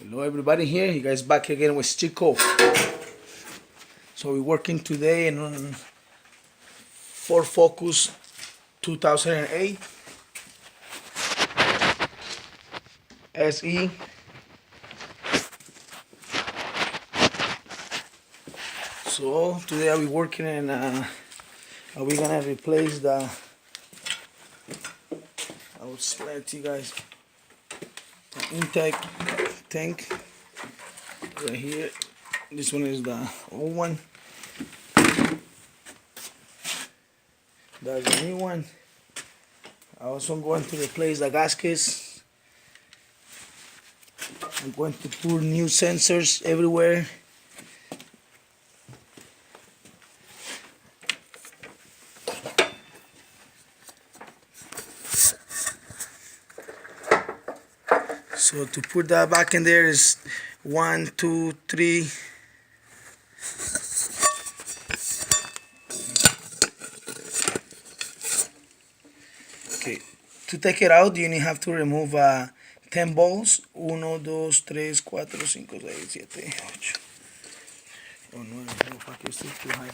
Hello everybody, here you guys back again with Chico. So we're working today on Ford Focus 2008 SE. So today I'll be working and we're gonna replace the, I will explain it to you guys, the intake tank right here. This one is the old one. That's the new one. I also am going to replace the gaskets. I'm going to put new sensors everywhere. So to put that back in there is 1, 2, 3. Okay, to take it out, you have to remove 10 balls. 1, 2, 3, 4, 5, 6, 7, 8. Oh, 9. No, fuck, you're still too high.